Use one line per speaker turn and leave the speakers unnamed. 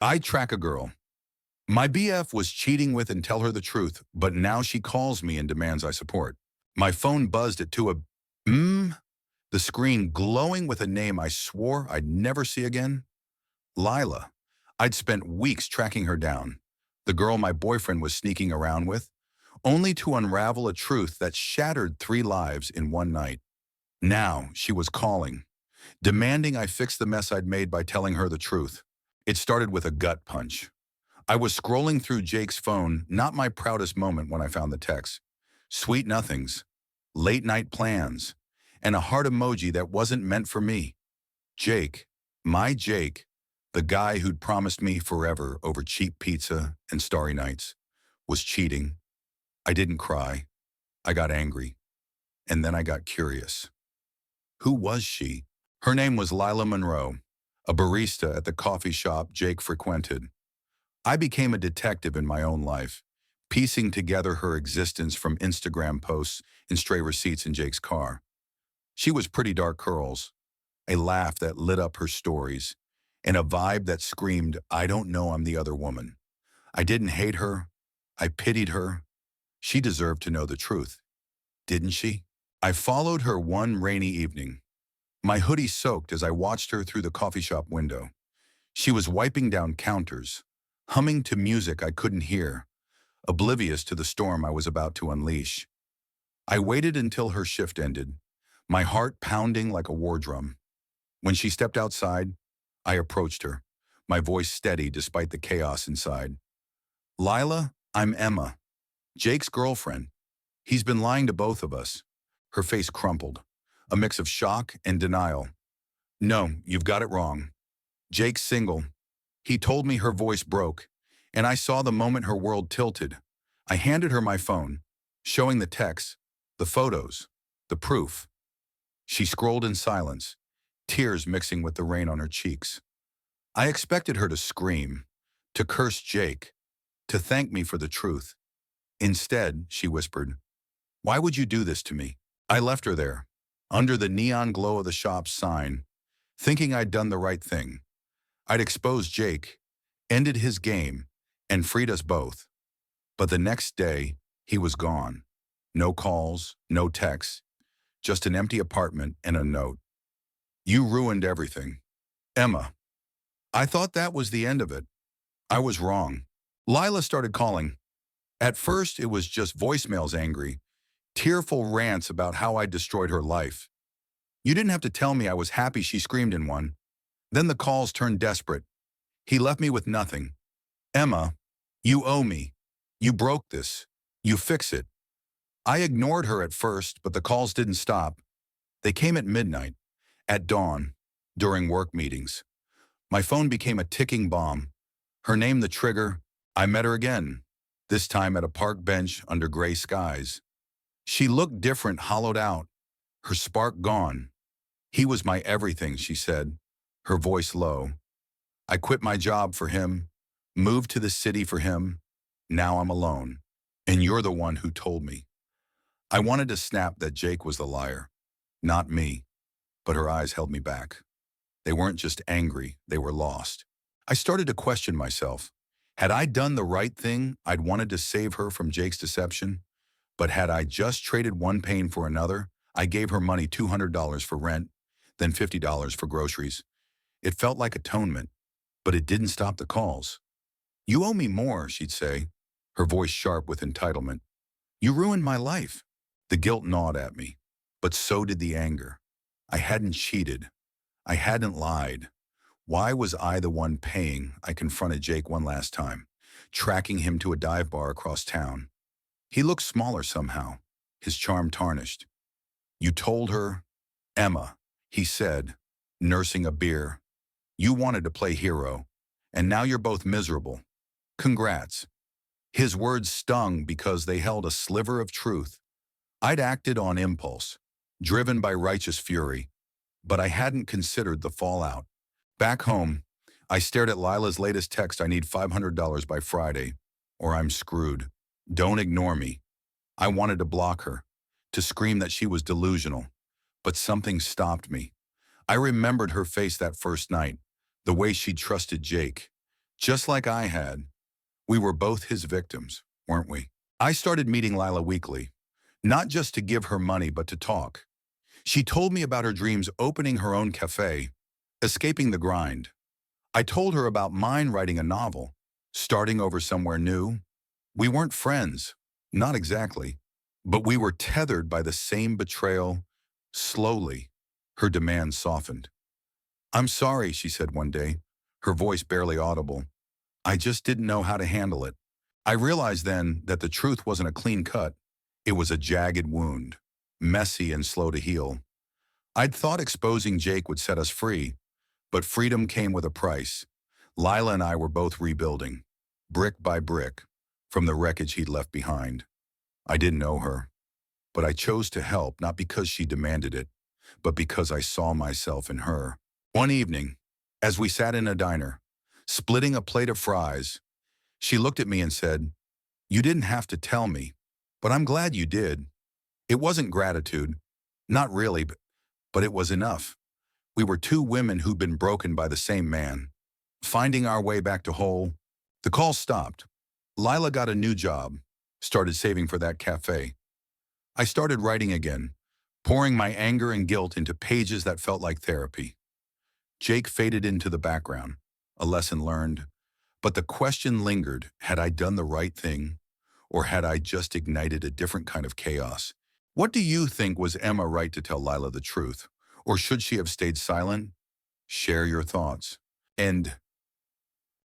I track a girl. My BF was cheating with and tell her the truth, but now she calls me and demands I support. My phone buzzed at 2 a the screen glowing with a name I swore I'd never see again. Lila. I'd spent weeks tracking her down, the girl my boyfriend was sneaking around with, only to unravel a truth that shattered 3 lives in one night. Now she was calling, demanding I fix the mess I'd made by telling her the truth. It started with a gut punch. I was scrolling through Jake's phone, not my proudest moment when I found the text. Sweet nothings, late night plans, and a heart emoji that wasn't meant for me. Jake, my Jake, the guy who'd promised me forever over cheap pizza and starry nights, was cheating. I didn't cry. I got angry. And then I got curious. Who was she? Her name was Lila Monroe, a barista at the coffee shop Jake frequented. I became a detective in my own life, piecing together her existence from Instagram posts and stray receipts in Jake's car. She was pretty dark curls, a laugh that lit up her stories, and a vibe that screamed, I don't know I'm the other woman. I didn't hate her. I pitied her. She deserved to know the truth, didn't she? I followed her one rainy evening, my hoodie soaked as I watched her through the coffee shop window. She was wiping down counters, humming to music I couldn't hear, oblivious to the storm I was about to unleash. I waited until her shift ended, my heart pounding like a war drum. When she stepped outside, I approached her, my voice steady despite the chaos inside. Lila, I'm Emma, Jake's girlfriend. He's been lying to both of us. Her face crumpled, a mix of shock and denial. No, you've got it wrong. Jake's single. He told me. Her voice broke, and I saw the moment her world tilted. I handed her my phone, showing the texts, the photos, the proof. She scrolled in silence, tears mixing with the rain on her cheeks. I expected her to scream, to curse Jake, to thank me for the truth. Instead, she whispered, "Why would you do this to me?" I left her there, under the neon glow of the shop's sign, thinking I'd done the right thing. I'd exposed Jake, ended his game, and freed us both. But the next day, he was gone. No calls, no texts, just an empty apartment and a note. You ruined everything. Emma. I thought that was the end of it. I was wrong. Lila started calling. At first, it was just voicemails angry, tearful rants about how I destroyed her life. You didn't have to tell me I was happy, she screamed in one. Then the calls turned desperate. He left me with nothing. Emma, you owe me. You broke this. You fix it. I ignored her at first, but the calls didn't stop. They came at midnight, at dawn, during work meetings. My phone became a ticking bomb. Her name the trigger. I met her again, this time at a park bench under gray skies. She looked different, hollowed out, her spark gone. He was my everything, she said, her voice low. I quit my job for him, moved to the city for him. Now I'm alone, and you're the one who told me. I wanted to snap that Jake was the liar, not me, but her eyes held me back. They weren't just angry, they were lost. I started to question myself. Had I done the right thing, I'd wanted to save her from Jake's deception. But had I just traded one pain for another, I gave her money $200 for rent, then $50 for groceries. It felt like atonement, but it didn't stop the calls. You owe me more, she'd say, her voice sharp with entitlement. You ruined my life. The guilt gnawed at me, but so did the anger. I hadn't cheated. I hadn't lied. Why was I the one paying? I confronted Jake one last time, tracking him to a dive bar across town. He looked smaller somehow, his charm tarnished. You told her, Emma, he said, nursing a beer. You wanted to play hero, and now you're both miserable. Congrats. His words stung because they held a sliver of truth. I'd acted on impulse, driven by righteous fury, but I hadn't considered the fallout. Back home, I stared at Lila's latest text, I need $500 by Friday, or I'm screwed. Don't ignore me. I wanted to block her, to scream that she was delusional, but something stopped me. I remembered her face that first night, the way she trusted Jake, Just like I had. We were both his victims, weren't we? I started meeting Lila weekly, not just to give her money, but to talk. She told me about her dreams opening her own cafe, escaping the grind. I told her about mine writing a novel, starting over somewhere new. We weren't friends, not exactly, but we were tethered by the same betrayal. Slowly, her demands softened. "I'm sorry," she said one day, her voice barely audible. "I just didn't know how to handle it." I realized then that the truth wasn't a clean cut. It was a jagged wound, messy and slow to heal. I'd thought exposing Jake would set us free, but freedom came with a price. Lila and I were both rebuilding, brick by brick, from the wreckage he'd left behind. I didn't know her, but I chose to help, not because she demanded it, but because I saw myself in her. One evening, as we sat in a diner, splitting a plate of fries, she looked at me and said, "You didn't have to tell me, but I'm glad you did." It wasn't gratitude, not really, but it was enough. We were two women who'd been broken by the same man, finding our way back to whole. The call stopped. Lila got a new job, started saving for that cafe. I started writing again, pouring my anger and guilt into pages that felt like therapy. Jake faded into the background, a lesson learned, but the question lingered: had I done the right thing, or had I just ignited a different kind of chaos? What do you think? Was Emma right to tell Lila the truth, or should she have stayed silent? Share your thoughts. And